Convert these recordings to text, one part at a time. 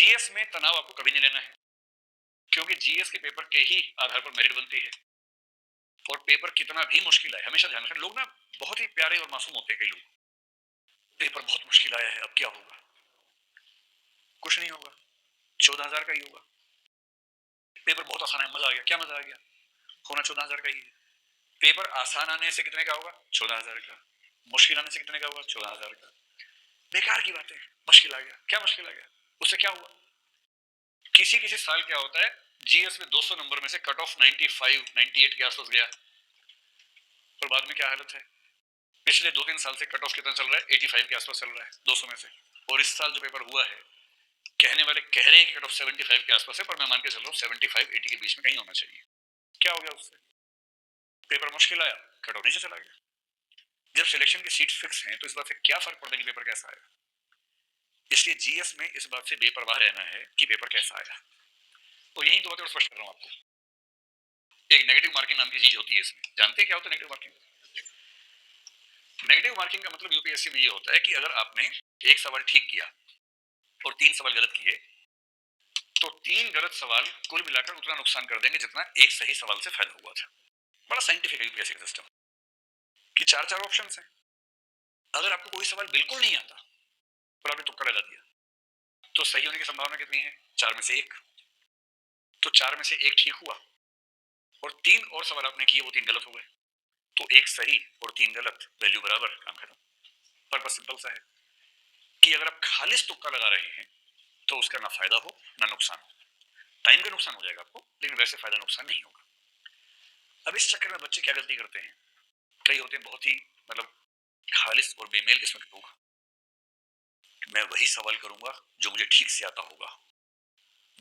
GS में तनाव आपको कभी नहीं लेना है, क्योंकि जीएस के पेपर के ही आधार पर मेरिट बनती है। और पेपर कितना भी मुश्किल आए, हमेशा ध्यान रखें, लोग ना बहुत ही प्यारे और मासूम होते हैं कई लोग। पेपर बहुत मुश्किल आया है, अब क्या होगा? कुछ नहीं होगा, 14,000 का ही होगा। पेपर बहुत आसान है, मजा आ गया, क्या मजा आ गया? होना 14,000 का ही है। पेपर आसान आने से कितने का होगा? 14,000 का। मुश्किल आने से कितने का होगा? 14,000 का। बेकार की बात है, मुश्किल आ गया, क्या मुश्किल आ गया? उससे क्या हुआ? किसी किसी साल क्या होता है, जीएस में 200 नंबर में से कट ऑफ 95 98 के आसपास गया, और बाद में क्या हालत है? पिछले 2-3 साल से कट ऑफ कितना चल रहा है? 85 के आसपास चल रहा है 200 में से। और इस साल जो पेपर हुआ है, कहने वाले कह रहे हैं कि कट ऑफ 75 के आसपास है, पर मैं मान के चल रहा हूँ 75-80 के बीच में कहीं होना चाहिए। क्या हो गया उससे? पेपर मुश्किल आया, कट ऑफ नीचे चला गया। जब सिलेक्शन की सीट फिक्स हैं तो इस बात से क्या फर्क पड़ता है कि पेपर कैसा आया? इसलिए जीएस में इस बात से बेपरवाह रहना है कि पेपर कैसा आया। तो यही दो बातें स्पष्ट कर रहा हूं आपको। एक नेगेटिव मार्किंग नाम की चीज होती है इसमें, जानते हैं क्या होता है नेगेटिव मार्किंग? नेगेटिव मार्किंग का मतलब यूपीएससी में ये होता है कि अगर आपने एक सवाल ठीक किया और 3 सवाल गलत किए, तो 3 गलत सवाल कुल मिलाकर उतना नुकसान कर देंगे जितना एक सही सवाल से फायदा हुआ था। बड़ा साइंटिफिक है यूपीएससी का सिस्टम कि 4 ऑप्शन है। अगर आपको कोई सवाल बिल्कुल नहीं आता और आपने तुक्का लगा दिया, तो सही होने की संभावना कितनी है? 4 में से 1। तो 4 में से 1 ठीक हुआ, और 3 और सवाल आपने किए, वो 3 गलत हो गए। तो 1 सही और 3 गलत, वैल्यू बराबर, काम खत्म। पर्पस सिंपल सा है कि अगर आप खालिस तुक्का लगा रहे हैं तो उसका ना फायदा हो ना नुकसान हो। टाइम का नुकसान हो जाएगा आपको, लेकिन वैसे फायदा नुकसान नहीं होगा। अब इस चक्कर में बच्चे क्या गलती करते हैं? कई होते हैं बहुत ही मतलब खालिस और बेमेल किस्म के लोग, मैं वही सवाल करूंगा जो मुझे ठीक से आता होगा,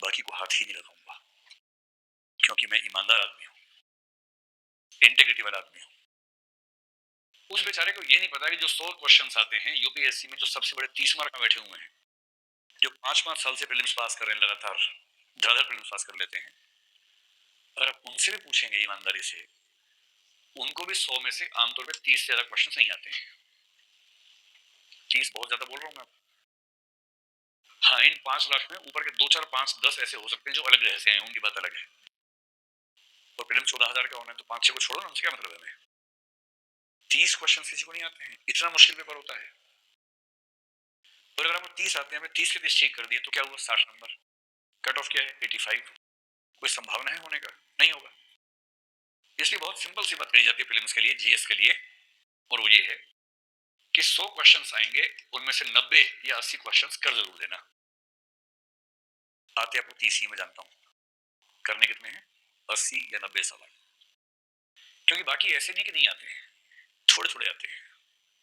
बाकी को हाथ ही नहीं लगाऊंगा, क्योंकि मैं ईमानदार आदमी हूं, इंटीग्रिटी वाला आदमी हूं। उस बेचारे को ये नहीं पता कि जो 100 क्वेश्चंस आते हैं यूपीएससी में, जो सबसे बड़े 30 मार्क में बैठे हुए हैं, जो 5-5 साल से प्रीलिम्स पास कर रहे हैं, लगातार ज्यादा प्रीलिम्स पास कर लेते हैं, अगर आप उनसे भी पूछेंगे ईमानदारी से, उनको भी 100 में से आमतौर पर 30 से ज्यादा क्वेश्चन नहीं आते हैं। 30 बहुत ज्यादा बोल रहा हूं मैं। हाँ, इन 5 लाख में ऊपर के 2-4, 5-10 ऐसे हो सकते हैं जो अलग रहते हैं, उनकी बात अलग है। और प्रीलिम्स 14,000 का होना है तो 5-6 को छोड़ो ना, उनसे क्या मतलब है हमें? 30 क्वेश्चन किसी को नहीं आते हैं, इतना मुश्किल पेपर होता है। और अगर आपको 30 आते हैं, 30 के 30 ठीक कर दिए, तो क्या हुआ? 60 नंबर। कट ऑफ क्या है? 85। कोई संभावना है होने का? नहीं होगा। इसलिए बहुत सिंपल सी बात कही जाती है प्रीलिम्स के लिए, जीएस के लिए, और वो ये है कि 100 क्वेश्चंस आएंगे, उनमें से 90 या 80 क्वेश्चंस कर जरूर देना। आते आपको 30 ही, मैं जानता हूं। करने कितने हैं? 80 या 90 सवाल। क्योंकि बाकी ऐसे नहीं कि नहीं आते हैं, थोड़े थोड़े आते हैं,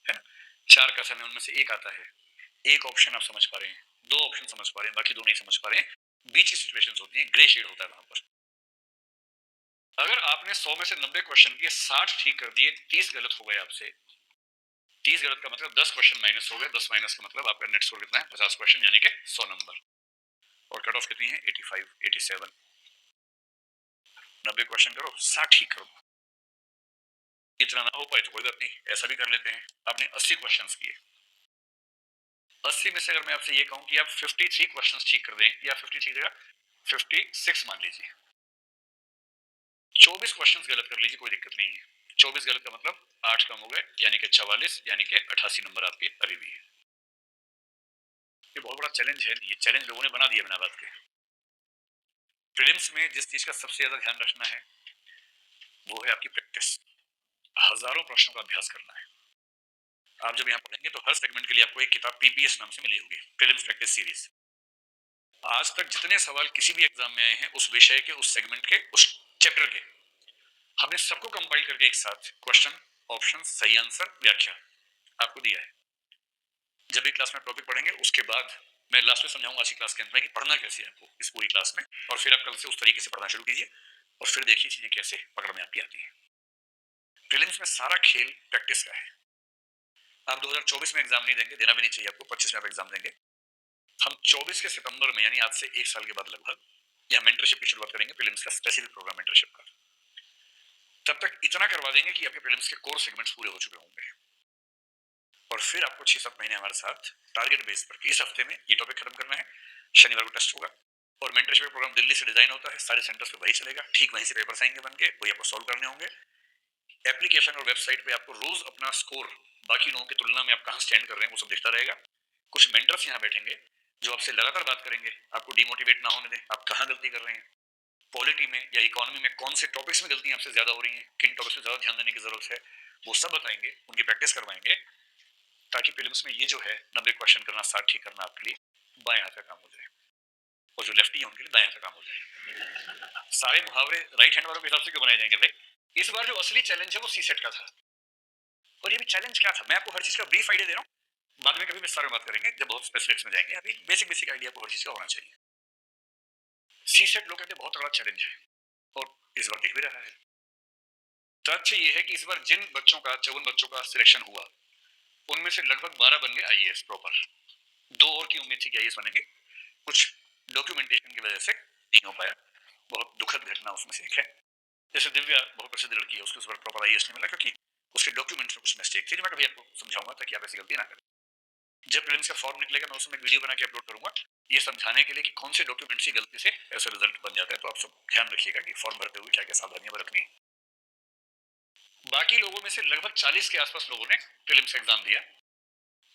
है ना? 4 का समय, उनमें से एक आता है, एक ऑप्शन आप समझ पा रहे हैं, 2 ऑप्शन समझ पा रहे हैं, बाकी 2 नहीं समझ पा रहे हैं। बीच की सिचुएशंस होती हैं, ग्रे शेड होता है वहां पर। अगर आपने 100 में से 90 क्वेश्चन किए, 60 ठीक कर दिए, 30 गलत हो गए आपसे। 30 गलत का मतलब 10 क्वेश्चन माइनस हो गए। 10 माइनस का मतलब आपका नेट स्कोर कितना है? 50 क्वेश्चन, यानी कि 100 नंबर। और कट ऑफ कितनी है? 85, 87। 90 क्वेश्चन करो, 60 ठीक करो। इतना ना हो पाए तो कोई बात नहीं, ऐसा भी कर लेते हैं। आपने 80 क्वेश्चन किए, 80 में से अगर मैं आपसे ये कहूं कि आप 53 क्वेश्चन ठीक कर दें, या 53 जगह 56 मान लीजिए, 24 क्वेश्चन गलत कर लीजिए, कोई दिक्कत नहीं है। 24 गलत का मतलब 8 कम हो गए, यानी कि 44, यानी कि 88 नंबर आपके अभी भी है। ये बहुत बड़ा चैलेंज है, ये चैलेंज लोगों ने बना दिया बिना बात के। प्रीलिम्स में जिस चीज का सबसे ज्यादा ध्यान रखना है वो है आपकी प्रैक्टिस। हजारों प्रश्नों का अभ्यास करना है। आप जब यहाँ पढ़ेंगे तो हर सेगमेंट के लिए आपको एक किताब पीपीएस नाम से मिली होगी, प्रीलिम्स प्रैक्टिस सीरीज। आज तक जितने सवाल किसी भी एग्जाम में आए हैं उस विषय के, उस सेगमेंट के, उस चैप्टर के, हमने सबको कंपाइल करके एक साथ क्वेश्चन, ऑप्शन, सही आंसर, व्याख्या आपको दिया है। जब भी क्लास में टॉपिक पढ़ेंगे उसके बाद मैं लास्ट में समझाऊंगा इसी क्लास के अंत में कि पढ़ना कैसे है आपको इस पूरी क्लास में, और फिर आप कल से उस तरीके से पढ़ना शुरू कीजिए, और फिर देखिए चीजें कैसे पकड़ में आपकी आती है। प्रीलिम्स में सारा खेल प्रैक्टिस का है। आप 2024 में एग्जाम नहीं देंगे, देना भी नहीं चाहिए आपको, 25 में आप एग्जाम देंगे। हम 24 के सितंबर में, यानी आज से 1 साल के बाद लगभग, यह मेंटरशिप की शुरुआत करेंगे, प्रीलिम्स का स्पेसिफिक प्रोग्राम मेंटरशिप का। तब तक इतना करवा देंगे कि आपके प्रीलिम्स के कोर सेगमेंट्स पूरे हो चुके होंगे, और फिर आपको 6-7 महीने हमारे साथ टारगेट बेस पर, इस हफ्ते में ये टॉपिक खत्म करना है, शनिवार को टेस्ट होगा और मेंटरशिप प्रोग्राम दिल्ली से डिजाइन होता है, सारे सेंटर्स पे वही चलेगा, ठीक वहीं से पेपर्स आएंगे बन के, वही आपको सॉल्व करने होंगे। एप्लीकेशन और वेबसाइट पे आपको रोज अपना स्कोर बाकी लोगों की तुलना में आप कहाँ स्टैंड कर रहे हैं वो सब दिखता रहेगा। कुछ मेंटर्स यहाँ बैठेंगे जो आपसे लगातार बात करेंगे, आपको डिमोटिवेट ना होने दें, आप कहाँ गलती कर रहे हैं, पॉलिटी में या इकोनॉमी में कौन से टॉपिक्स में गलतियां आपसे ज्यादा हो रही हैं, किन टॉपिक्स में ज्यादा ध्यान देने की जरूरत है, वो सब बताएंगे, उनकी प्रैक्टिस करवाएंगे, ताकि प्रीलिम्स में ये जो है 90 क्वेश्चन करना, 60 ठीक करना आपके लिए बाएं हाथ का काम हो जाए और जो लेफ्टी है उनके लिए दाएं हाथ का काम हो जाए। सारे मुहावरे राइट हैंड वालों के हिसाब से क्यों बनाए जाएंगे भाई? इस बार जो असली चैलेंज है वो सी सेट का था। और ये भी चैलेंज क्या था, मैं आपको हर चीज का ब्रीफ आइडिया दे रहा हूँ, बाद में कभी विस्तार में बात करेंगे जब बहुत स्पेसिफिक्स में जाएंगे। अभी बेसिक बेसिक आइडिया को हर चीज का होना चाहिए। सी सेट लोग कहते हैं बहुत तगड़ा चैलेंज है और इस बार दिख भी रहा है। तथ्य ये है कि इस बार जिन बच्चों का 54 बच्चों का सिलेक्शन हुआ उनमें से लगभग 12 बन गए आईएएस प्रॉपर। 2 और की उम्मीद थी कि आईएएस बनेंगे, कुछ डॉक्यूमेंटेशन की वजह से नहीं हो पाया। बहुत दुखद घटना उसमें से एक है। जैसे दिव्या बहुत प्रसिद्ध लड़की है, उसको इस बार प्रॉपर आईएएस नहीं मिला क्योंकि उसके डॉक्यूमेंट्स में कुछ मिस्टेक थी, जो मैं कभी आपको समझाऊंगा ताकि आप ऐसी गलती ना करें। जब प्रीलिम्स का फॉर्म निकलेगा मैं उसमें वीडियो बना के अपलोड करूंगा ये समझाने के लिए कि कौन से डॉक्यूमेंट्स की गलती से ऐसा रिजल्ट बन जाता है। तो आप सब ध्यान रखिएगा कि फॉर्म भरते हुए क्या क्या सावधानियां बरतनी है। बाकी लोगों में से लगभग 40 के आसपास लोगों ने प्रीलिम्स एग्जाम दिया।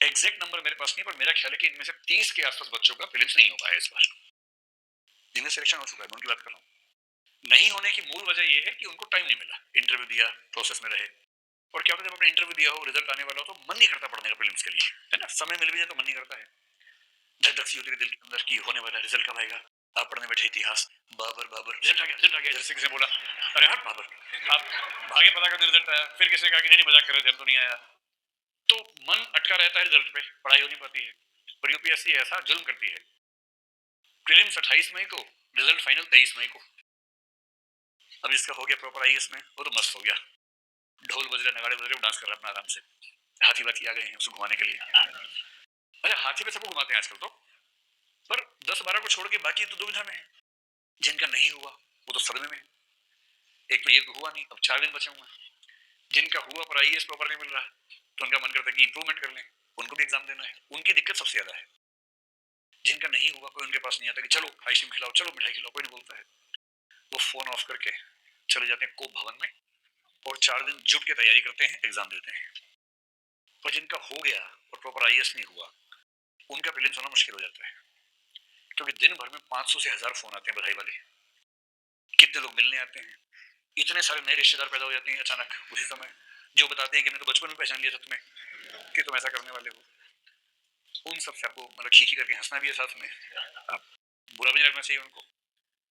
एग्जैक्ट नंबर मेरे पास नहीं, पर मेरा ख्याल है कि इनमें से 30 के आसपास बच्चों का प्रीलिम्स नहीं हो पाया इस बार, जिनमें सिलेक्शन हो चुका है। मैं उनकी बात कर रहा हूँ। नहीं होने की मूल वजह यह है कि उनको टाइम नहीं मिला, इंटरव्यू दिया, प्रोसेस में रहे। और क्या होता है जब अपने इंटरव्यू दिया हो, रिजल्ट आने वाला हो, तो मन नहीं करता पढ़ने का प्रीलिम्स के लिए, है ना। समय मिल भी जाए तो मन नहीं करता है, धक धक सी होती है दिल के अंदर की होने वाला रिजल्ट कब आएगा। आप पढ़ने बैठे इतिहास, बाबर बाबर रिजल्ट आ गया, रिजल्ट आ गया। जैसे किसी ने बोला अरे हट बाबर, आप भागे पता कर रिजल्ट आया, फिर किसी ने कहा कि नहीं मजाक कर रहे थे, तो नहीं आया। तो मन अटका रहता है रिजल्ट पे, पढ़ाई हो नहीं पाती है। और यूपीएससी ऐसा जुल्म करती है, प्रीलिम्स 28 मई को, रिजल्ट फाइनल 23 मई को। अब इसका हो गया प्रॉपर आईएएस में, वो तो मस्त हो गया, ढोल बज रहे, नगाड़े बज रहे, डांस कर रहा है अपना आराम से। हाथी वाथी आ गए हैं उसको घुमाने के लिए। अरे हाथी पे सबको घुमाते हैं आजकल तो, पर 10-12 को छोड़ के बाकी तो दुविधा में है। जिनका नहीं हुआ वो तो सदमे में है। एक तो ये हुआ नहीं, अब 4 दिन बचे हुए हैं। जिनका हुआ पर आईएएस प्रॉपर नहीं मिल रहा, तो उनका मन करता है कि इंप्रूवमेंट कर लें, उनको भी एग्जाम देना है। उनकी दिक्कत सबसे ज्यादा है। जिनका नहीं हुआ कोई उनके पास नहीं आता कि चलो आइसक्रीम खिलाओ, चलो मिठाई खिलाओ, कोई नहीं बोलता है। वो फोन ऑफ करके चले जाते हैं कोप भवन में और 4 दिन जुट के तैयारी करते हैं, एग्जाम देते हैं। और जिनका हो गया और प्रॉपर आईएएस नहीं हुआ, उनका प्रीलिम्स होना मुश्किल हो जाता है, क्योंकि दिन भर में 500 से 1000 फोन आते हैं बधाई वाले। कितने लोग मिलने आते हैं, इतने सारे नए रिश्तेदार पैदा हो जाते हैं अचानक उसी समय, जो बताते हैं कि मैंने तो बचपन में पहचान लिया था तुम्हें कि तुम ऐसा करने वाले हो। उन सब से आपको मतलब खींची करके हंसना भी है साथ में, आप बुरा भी नहीं लगना चाहिए उनको।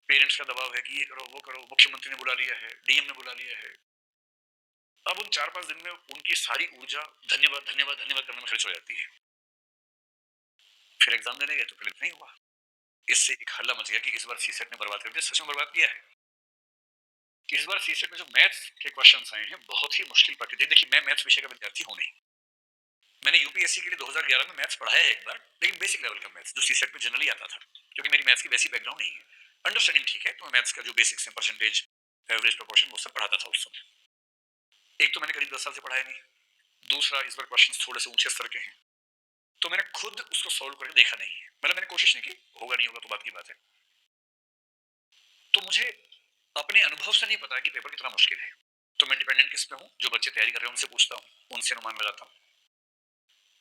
पेरेंट्स का दबाव है कि ये करो वो करो, मुख्यमंत्री ने बुला लिया है, डीएम ने बुला लिया है। अब उन 4-5 दिन में उनकी सारी ऊर्जा धन्यवाद धन्यवाद धन्यवाद करने में खर्च हो जाती है। फिर एग्जाम देने गए तो क्लियर नहीं हुआ। इससे एक हल्ला मच गया कि इस बार सीसेट ने बर्बाद कर दिया। सच में बर्बाद किया है। इस बार सीसेट में जो मैथ्स के क्वेश्चंस आए हैं बहुत ही मुश्किल पार्टी थे। देखिए मैं मैथ्स विषय का विद्यार्थी हूं नहीं, मैंने यूपीएससी के लिए 2011 में मैथ्स पढ़ाया है एक बार, लेकिन बेसिक लेवल का मैथ्स जो सीसेट में जनरली आता था, क्योंकि मेरी मैथ्स की वैसी बैकग्राउंड नहीं है। अंडरस्टैंडिंग ठीक है, तो मैं मैथ्स का जो बेसिक्स है, परसेंटेज, एवरेज, प्रोपोर्शन, वो सब पढ़ाता था उस समय। एक तो मैंने करीब 10 साल से पढ़ाया नहीं, दूसरा इस बार क्वेश्चन थोड़े से ऊंचे स्तर के हैं, तो मैंने खुद उसको सॉल्व करके देखा नहीं है। मतलब मैंने कोशिश नहीं की, होगा नहीं होगा तो बात की बात है। तो मुझे अपने अनुभव से नहीं पता कि पेपर कितना मुश्किल है। तो मैं डिपेंडेंट किस पे हूँ, जो बच्चे तैयारी कर रहे हैं उनसे पूछता हूँ, उनसे अनुमान लगाता हूँ।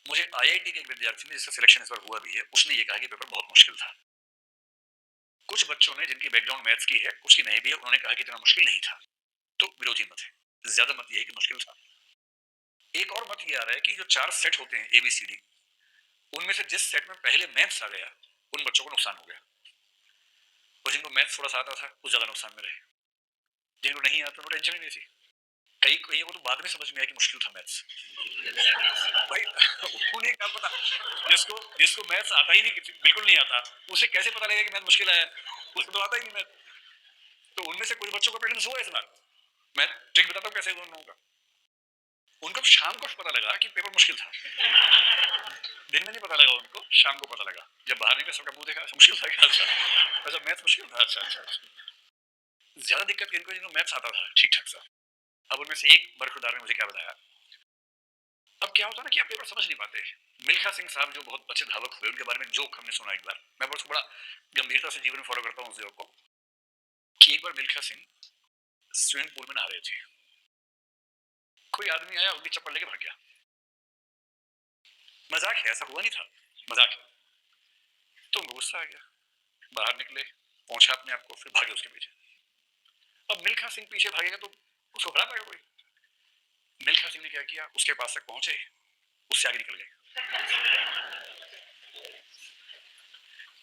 मुझे आईआईटी के एक विद्यार्थी ने, जिसका सिलेक्शन इस बार हुआ भी है, उसने ये कहा कि पेपर बहुत मुश्किल था। कुछ बच्चों ने जिनकी बैकग्राउंड मैथ्स की है, उसकी नहीं भी है, उन्होंने कहा कि इतना मुश्किल नहीं था। तो विरोधी मत है, ज्यादा मत ये है कि मुश्किल था। एक और मत ये आ रहा है कि जो 4 सेट होते हैं एबीसीडी, उनमें से जिस सेट में पहले मैथ्स आ गया उन बच्चों को नुकसान हो गया, और जिनको मैथ्स थोड़ा सा आता था वो ज्यादा नुकसान में रहे। जिनको नहीं आता वो टेंशन ही नहीं थी। कई कई को तो बाद में समझ में आया कि मुश्किल था मैथ्स। भाई उन्हें क्या पता, जिसको जिसको मैथ्स आता ही नहीं, बिल्कुल नहीं आता, उसे कैसे पता लगेगा कि मैथ मुश्किल है, उसको तो आता ही नहीं मैथ। तो उनमें से कुछ बच्चों का प्रीलिम्स हुआ इस बार। मैं ट्रिक बताता हूँ कैसे दोनों का। उनको शाम को पता लगा कि पेपर मुश्किल था, दिन में नहीं पता लगा उनको, शाम को पता लगा जब बाहर निकले, सबका मुंह देखा, मुश्किल था क्या? अच्छा मैथ मुश्किल था, अच्छा अच्छा अच्छा। ज्यादा दिक्कत इनको, जिनको मैथ्स आता था ठीक ठाक सा। अब उनमें से एक बरखुरदार ने मुझे क्या बताया, अब क्या होता है ना कि आप पेपर समझ नहीं पाते। मिल्खा सिंह साहब जो बहुत अच्छे धावक हुए, उनके बारे में जोक हमने सुना एक बार, मैं उसको बड़ा गंभीरता से जीवन में फॉलो करता हूँ उस जोक को, कि एक बार मिल्खा सिंह स्विमिंग पूल में नहा रहे थे, कोई आदमी आया, उनकी चप्पल लेके भाग गया। मजाक है, ऐसा हुआ नहीं था, मजाक है। तो उनको गुस्सा आ गया, बाहर निकले, पहुंचा अपने आप को, फिर भागे उसके पीछे। अब मिल्खा सिंह पीछे भागेगा तो उसको हरा पाएगा कोई? मिल्खा सिंह ने क्या किया, उसके पास तक पहुंचे, उससे आगे निकल गए,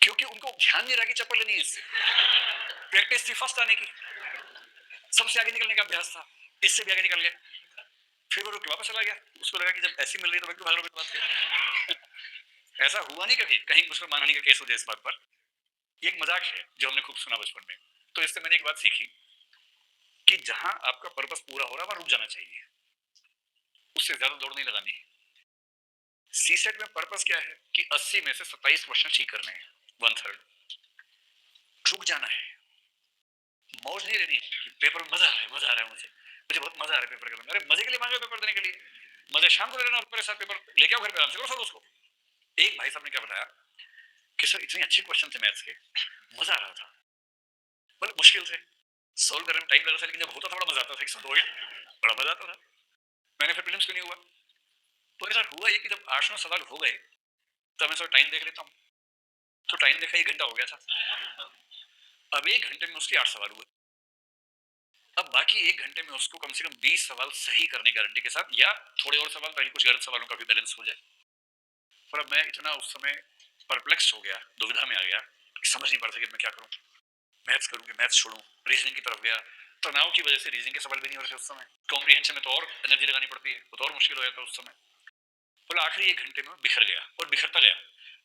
क्योंकि उनको ध्यान नहीं रहा कि चप्पल लेनी है इससे, प्रैक्टिस थी फर्स्ट आने की, सबसे आगे निकलने का अभ्यास था, इससे भी आगे निकल गए। फिर वो रुक के वापस चला गया, उसको लगा कि जब ऐसी मिल रही तो मैं क्यों भाग रहा हूँ बात के। ऐसा हुआ नहीं कभी कहीं मुझको मानहानि का केस हो जाए इस बात पर। ये एक मजाक है जो हमने खूब सुना बचपन में। तो इससे मैंने एक बात सीखी कि जहां आपका पर्पस पूरा हो रहा है वहां रुक जाना चाहिए, उससे ज्यादा दौड़ नहीं लगानी है। सीसेट में पर्पस क्या है कि 80 में से 27 क्वेश्चन ठीक करने हैं, 1/3। रुक जाना है, मौज नहीं लेनी कि पेपर में मजा आ रहा है, मजा आ रहा है, मुझे बहुत मजा आ रहा है पेपर करने में। अरे मजे के लिए मांगे पेपर देने के लिए, मजे शाम को लेना मेरे साथ पेपर लेके आओ घर पे, आराम से करो सब उसको। एक भाई साहब ने क्या बताया कि सर इतने अच्छे क्वेश्चन थे मैथ्स के, मजा आ रहा था, मतलब मुश्किल से सोल्व करने में टाइम लगा था, लेकिन जब होता था बड़ा मजा आता था कि सॉल्व हो गया, बड़ा मजा आता था। मैंने फिर प्रीलिम्स क्यों नहीं हुआ? तो ऐसा हुआ ये कि जब 8-9 सवाल हो गए तब मैं सर टाइम देख लेता हूँ, तो टाइम देखा 1 घंटा हो गया था। अब 1 घंटे में उसके 8 सवाल हुए, अब बाकी 1 घंटे में उसको कम से कम 20 सवाल सही करने गारंटी के साथ, या थोड़े और सवाल ताकि कुछ गलत सवालों का भी बैलेंस हो जाए। पर अब मैं इतना उस समय परप्लेक्स हो गया, दुविधा में आ गया, समझ नहीं पड़ सके मैं क्या करूं, मैथ्स करूं कि मैथ्स छोड़ूं, रीजनिंग की तरफ गया। तनाव की वजह से रीजनिंग के सवाल भी नहीं हो रहे थे उस समय, कॉम्प्रिहेंशन में तो और एनर्जी लगानी पड़ती है, तो और मुश्किल हो जाता उस समय। बोला आखिरी 1 घंटे में बिखर गया और बिखरता गया।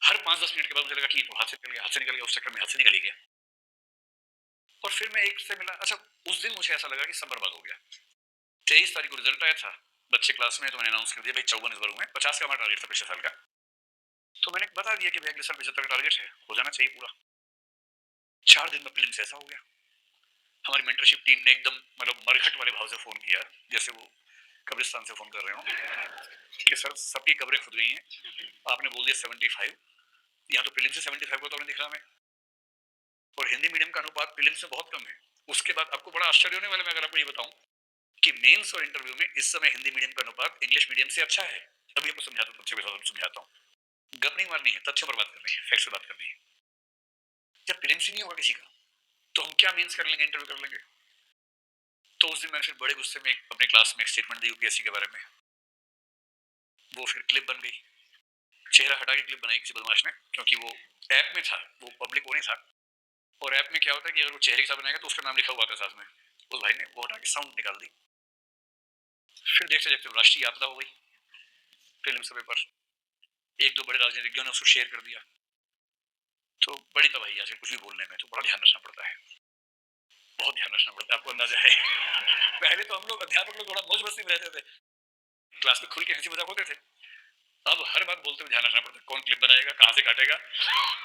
हर 5-10 मिनट के बाद मुझे लगा कि तो हाथ से निकल गया, हाथ से निकल गया, उस चक्कर में हाथ से निकल गया। और फिर मैं एक से मिला, अच्छा उस दिन मुझे ऐसा लगा कि सब बर्बाद हो गया। 23 तारीख को रिजल्ट आया था, बच्चे क्लास में, तो मैंने अनाउंस कर दिया भाई 54 इस बार हुए, 50 का हमारा टारगेट था पिछले साल का, तो मैंने बता दिया कि भाई अगले साल 75 का टारगेट है, हो जाना चाहिए पूरा। 4 दिन में प्रीलिम्स ऐसा हो गया। हमारी मेंटरशिप टीम ने एकदम मतलब मरघट वाले भाव से फोन किया, जैसे वो कब्रिस्तान से फोन कर रहे हो कि सर सबकी कब्रें खुद गई हैं, आपने बोल दिया 75, यहाँ तो प्रीलिम्स से 75 को तो हमें दिख रहा है, और हिंदी मीडियम का अनुपात प्रीलिम्स में बहुत कम है। उसके बाद आपको बड़ा आश्चर्य होने वाला, मैं अगर आपको ये बताऊं कि मेंस और इंटरव्यू में इस समय हिंदी मीडियम का अनुपात इंग्लिश मीडियम से अच्छा है। अभी आपको समझाता हूं, तथ्यों के साथ समझाता हूं, गप नहीं मारनी है, तथ्यों पर बात करनी है, फैक्ट्स पर बात करनी है। जब प्रीलिम्स ही नहीं होगा किसी का तो हम क्या मेंस कर लेंगे, इंटरव्यू कर लेंगे? तो उस दिन मैंने फिर बड़े गुस्से में अपने क्लास में एक स्टेटमेंट दी यूपीएससी के बारे में, वो फिर क्लिप बन गई, चेहरा हटा के क्लिप बनाई किसी बदमाश ने, क्योंकि वो ऐप में था, वो पब्लिक वो नहीं था। और ऐप में क्या होता है कि अगर वो चेहरे के साथ बनाएगा तो उसका नाम लिखा हुआ था साथ में, उस भाई ने वो हटा के साउंड निकाल दी। फिर देखते देखते राष्ट्रीय आपदा हो गई, प्रीलिम्स का पेपर, एक दो बड़े राजनीतिज्ञों ने उसको शेयर कर दिया, तो बड़ी तबाही आजकल कुछ भी बोलने में, तो बड़ा ध्यान रखना पड़ता है, बहुत ध्यान रखना पड़ता है, आपको अंदाजा है। पहले तो हम लोग अध्यापक लोग थोड़ा मौज मस्ती में रहते थे, क्लास में खुल के हंसी मजाक होते थे। अब हर बात बोलते हुए ध्यान रखना पड़ता है, कौन क्लिप बनाएगा, कहाँ से काटेगा,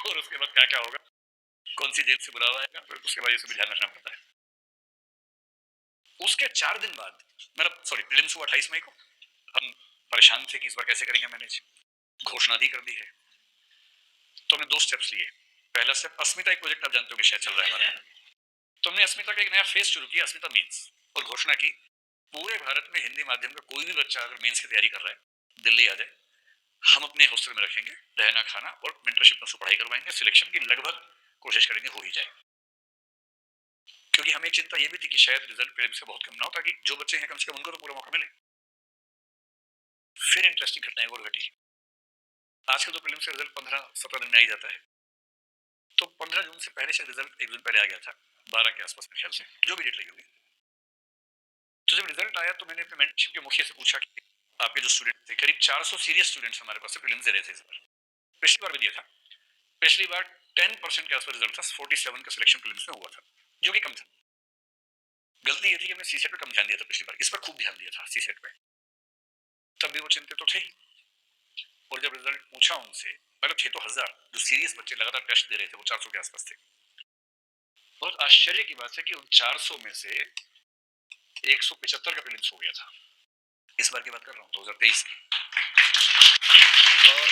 और उसके बाद क्या क्या होगा, कौन सी जेल से बुलावा आएगा, फिर उसके बाद ये सब भी ध्यान रखना पड़ता है। उसके 4 दिन बाद, मतलब सॉरी प्रीलिम्स हुआ 28 मई को, हम परेशान थे कि इस बार कैसे करेंगे मैनेज, घोषणा दी कर दी है। तो हमने 2 स्टेप्स लिए। पहला स्टेप, अस्मिता एक प्रोजेक्ट आप जानते हो कि शायद चल रहा है हमारा, तो हमने अस्मिता का एक नया फेस शुरू किया, अस्मिता मीन्स, और घोषणा की पूरे भारत में हिंदी माध्यम का कोई भी बच्चा अगर मेंस की तैयारी कर रहा है दिल्ली आ जाए, हम अपने हॉस्टल में रखेंगे, रहना खाना और मेंटरशिप में पढ़ाई करवाएंगे, सिलेक्शन की लगभग कोशिश करेंगे हो ही जाए। क्योंकि हमें चिंता ये भी थी कि शायद रिजल्ट प्रीलिम्स से बहुत कम ना हो, ताकि जो बच्चे हैं कम से कम उनको तो पूरा मौका मिले। फिर इंटरेस्टिंग घटना एक और घटी। आजकल तो प्रीलिम्स का रिजल्ट 15-17 दिन में आ ही जाता है, तो 15 जून से पहले शायद रिजल्ट एक दिन पहले आ गया था, 12 के आसपास मेरे ख्याल से, जो भी डेट लगी होगी। तो जब रिजल्ट आया तो मैंने अपने मेंटरशिप के मुखिया से पूछा कि आपके जो स्टूडेंट थे, करीब 400 सीरियस स्टूडेंट्स हमारे पास से प्रीलिम्स दे रहे थे इस बार, पिछली बार भी दिया था, पिछली बार 10% के आसपास रिजल्ट था, 47 का सिलेक्शन प्रीलिम्स में हुआ था, जो कि कम था। गलती ये थी कि हमने सीसेट पे कम ध्यान दिया था पिछली बार, इस पर खूब ध्यान दिया था सीसेट पे, तब भी वो चिंतित तो थे ही। और जब रिजल्ट पूछा उनसे, मतलब थे तो 1000, जो सीरियस बच्चे लगातार टेस्ट दे रहे थे वो 400 के आसपास थे। बहुत आश्चर्य की बात है कि उन 400 में से 175 का प्रीलिम्स हो गया था, इस बार की बात कर रहा हूँ 2023 की। और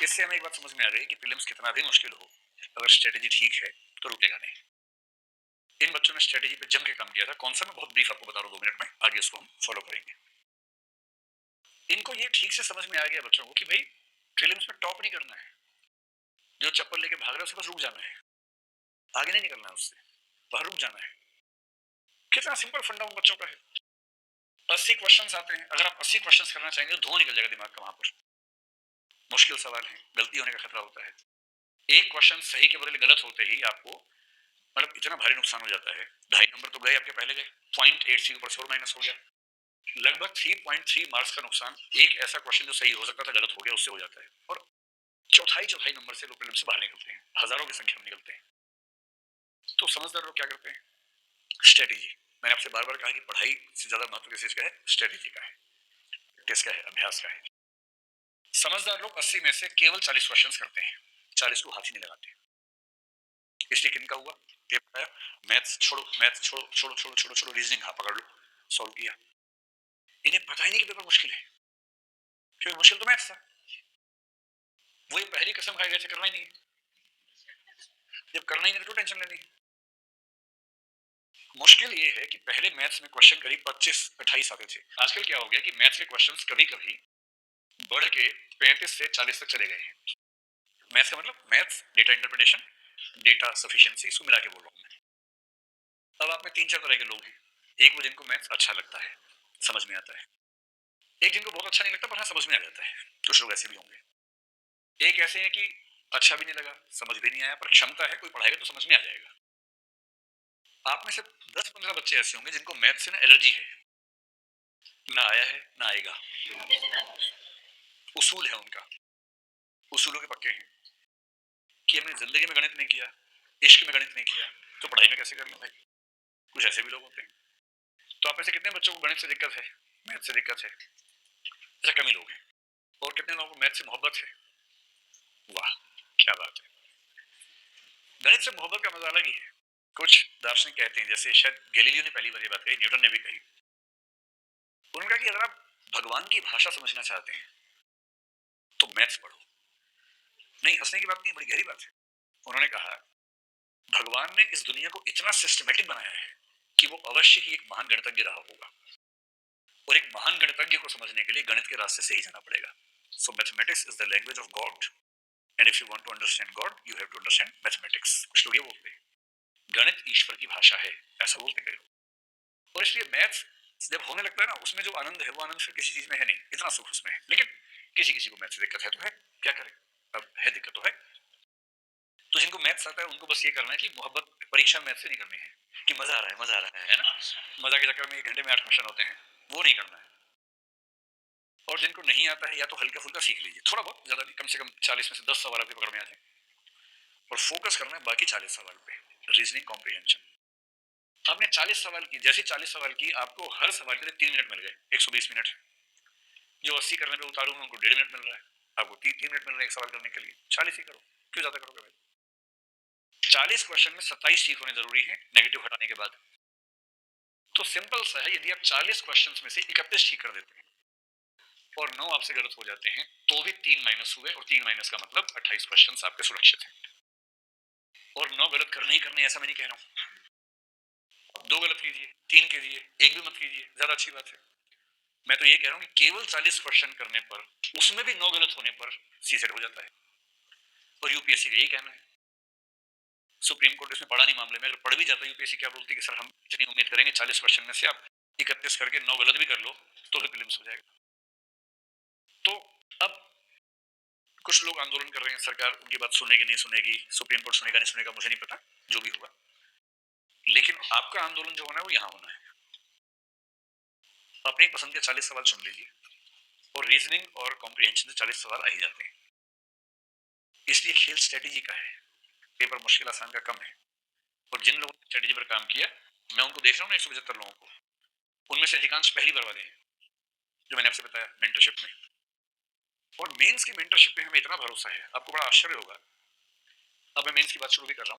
इससे हमें एक बात समझ में आ गई कि प्रीलिम्स कितना भी मुश्किल हो, अगर स्ट्रेटेजी ठीक है तो रुकेगा नहीं। इन बच्चों ने स्ट्रेटेजी पे जम के काम किया था। कौन सा, मैं बहुत ब्रीफ आपको बता रहा हूँ 2 मिनट में, आगे इसको हम फॉलो करेंगे। इनको ये ठीक से समझ में आ गया बच्चों को कि भाई प्रीलिम्स में टॉप नहीं करना है, जो चप्पल लेके भाग रहा है उसे बस रुक जाना है, आगे नहीं निकलना है उससे, बाहर रुक जाना है। कितना सिंपल फंडा उन बच्चों का है। 80 क्वेश्चंस आते हैं, अगर आप 80 क्वेश्चंस करना चाहेंगे तो धुआं निकल जाएगा दिमाग का। वहां पर मुश्किल सवाल है, गलती होने का खतरा होता है। एक क्वेश्चन सही के बदले गलत होते ही आपको मतलब इतना भारी नुकसान हो जाता है। 2.5 नंबर तो गए आपके, पहले गए 0.8 से ऊपर से और माइनस हो गया, लगभग 3.3 मार्क्स का नुकसान। एक ऐसा क्वेश्चन जो सही हो सकता था गलत हो गया, उससे हो जाता है। और चौथाई नंबर से लोग प्रीलिम्स से बाहर निकलते हैं, हजारों की संख्या में निकलते हैं। तो समझदार लोग क्या करते हैं, स्ट्रेटेजी। मैंने आपसे बार बार कहा कि पढ़ाई से ज्यादा महत्व किस चीज का है, स्ट्रेटेजी का है, किसका है, अभ्यास का है। समझदार लोग 80 में से केवल 40 क्वेश्चंस करते हैं, 40 को हाथ ही नहीं लगाते। इसलिए किनका हुआ, मैथ्स छोड़ो, मैथ्स छोड़ो छोड़ो छोड़ो छोड़ो छोड़ो, रीजनिंग हाँ पकड़ लो, सॉल्व किया। इन्हें पता ही नहीं कि पेपर मुश्किल है, क्योंकि मुश्किल तो मैथ्स था। वो ये पहली कसम खाए गए थे करना ही नहीं, जब करना ही नहीं तो टेंशन लेनी। मुश्किल ये है कि पहले मैथ्स में क्वेश्चन करीब 25-28 आते थे। आजकल क्या हो गया कि मैथ्स के क्वेश्चंस कभी कभी बढ़ के 35 से 40 तक चले गए हैं। मैथ्स का मतलब maths, data interpretation, data sufficiency, इसको मिला के बोल रहा हूं मैं। अब आप में 3-4 तरह के लोग हैं। एक वो जिनको मैथ्स अच्छा लगता है, समझ में आता है। एक जिनको बहुत अच्छा नहीं लगता पर हाँ समझ में आ जाता है, कुछ लोग ऐसे भी होंगे। एक ऐसे हैं कि अच्छा भी नहीं लगा, समझ भी नहीं आया, पर क्षमता है, कोई पढ़ाएगा तो समझ में आ जाएगा। आप में से 10-15 बच्चे ऐसे होंगे जिनको मैथ्स से ना एलर्जी है, ना आया है ना आएगा, उसूल है उनका, उसूलों के पक्के हैं कि हमने जिंदगी में गणित नहीं किया, इश्क में गणित नहीं किया, तो पढ़ाई में कैसे कर लो भाई। कुछ ऐसे भी लोग होते हैं। तो आप में से कितने बच्चों को गणित से दिक्कत है, मैथ से दिक्कत है, ऐसा कम ही लोग हैं। और कितने लोगों को मैथ से मोहब्बत है, वाह क्या बात है। गणित से मोहब्बत का मजा अलग ही है। कुछ दार्शनिक कहते हैं, जैसे शायद गैलीलियो ने पहली बार ये बात कही, न्यूटन ने भी कही। उन्होंने कहा कि अगर आप भगवान की भाषा समझना चाहते हैं तो मैथ्स पढ़ो। नहीं, हंसने की बात नहीं, बड़ी गहरी बात है। उन्होंने कहा भगवान ने इस दुनिया को इतना सिस्टमेटिक बनाया है कि वो अवश्य ही एक महान गणितज्ञ रहा होगा, और एक महान गणितज्ञ को समझने के लिए गणित के रास्ते से ही जाना पड़ेगा। So mathematics is the language of God, and if you want to understand God you have to understand mathematics. कुछ लोग ये बोलते हैं गणित ईश्वर की भाषा है, ऐसा बोलते हैं कई लोग। और इसलिए मैथ्स जब होने लगता है ना, उसमें जो आनंद है वो आनंद फिर किसी चीज में है नहीं, इतना सुख उसमें है। लेकिन किसी किसी को मैथ्स से दिक्कत है तो है, क्या करें, अब है दिक्कत तो है। तो जिनको मैथ्स आता है उनको बस ये करना है कि मोहब्बत परीक्षा मैथ्स से नहीं करनी है कि मजा आ रहा है, मजा आ रहा है ना, मजा के चक्कर में 1 घंटे में 8 क्वेश्चन होते हैं, वो नहीं करना है। और जिनको नहीं आता है या तो हल्का फुल्का सीख लीजिए, थोड़ा बहुत, ज्यादा नहीं, कम से कम 40 में से 10 सवाल आपकी पकड़ में आ जाए, और फोकस करना है बाकी 40 सवाल पे, रीजनिंग कॉम्प्रिहेंशन। आपने 40 सवाल की, जैसे 40 सवाल की, आपको हर सवाल के लिए 3 मिनट मिल गए, 120 मिनट। जो 80 करने पे उतारू उनको 1.5 मिनट मिल रहा है, आपको 3 मिनट मिल रहे हैं एक सवाल करने के लिए। 40 ही करो, क्यों ज्यादा करोगे भाई। 40 क्वेश्चन में 27 ठीक होने जरूरी है, नेगेटिव हटाने के बाद। तो सिंपल सा है, यदि आप 40 क्वेश्चंस में से 31 ठीक कर देते हैं और 9 आपसे गलत हो जाते हैं तो भी 3 माइनस हुए, और 3 माइनस का मतलब 28 क्वेश्चंस आपके सुरक्षित हैं। और 9 गलत करने ही करने, ऐसा मैं नहीं कह रहा हूं। 2 गलत कीजिए, 3 कीजिए, 1 भी मत कीजिए, ज्यादा अच्छी बात है। मैं तो ये कह रहा हूं कि केवल 40 क्वेश्चन करने पर, उसमें भी 9 गलत होने पर सीसेट हो जाता है। और यूपीएससी का यही कहना है। सुप्रीम कोर्ट इसमें पढ़ा नहीं मामले में, अगर पढ़ भी जाता यूपीएससी क्या बोलती है कि सर हम इतनी उम्मीद करेंगे 40 क्वेश्चन में से आप 31 करके 9 गलत भी कर लो तो भी प्रीलिम्स हो जाएगा। तो अब कुछ लोग आंदोलन कर रहे हैं, सरकार उनकी बात सुनेगी नहीं सुनेगी, सुप्रीम कोर्ट सुनेगा नहीं सुनेगा, मुझे नहीं पता, जो भी होगा। लेकिन आपका आंदोलन जो होना है वो यहां होना है। अपनी पसंद के 40 सवाल चुन लीजिए, और रीजनिंग और कॉम्प्रिहेंशन से 40 सवाल आ ही जाते हैं। इसलिए खेल स्ट्रेटेजी का है, पेपर मुश्किल आसान का कम है। और जिन लोगों ने स्ट्रेटेजी पर काम किया, मैं उनको देख रहा हूँ ना, 175 लोगों को, उनमें से अधिकांश पहली बार वाले हैं, जो मैंने आपसे बताया मेंटरशिप में। और मेंस की मेंटरशिप पे हमें इतना भरोसा है, आपको बड़ा आश्चर्य होगा। अब मैं मेंस की बात शुरू भी कर रहा हूँ।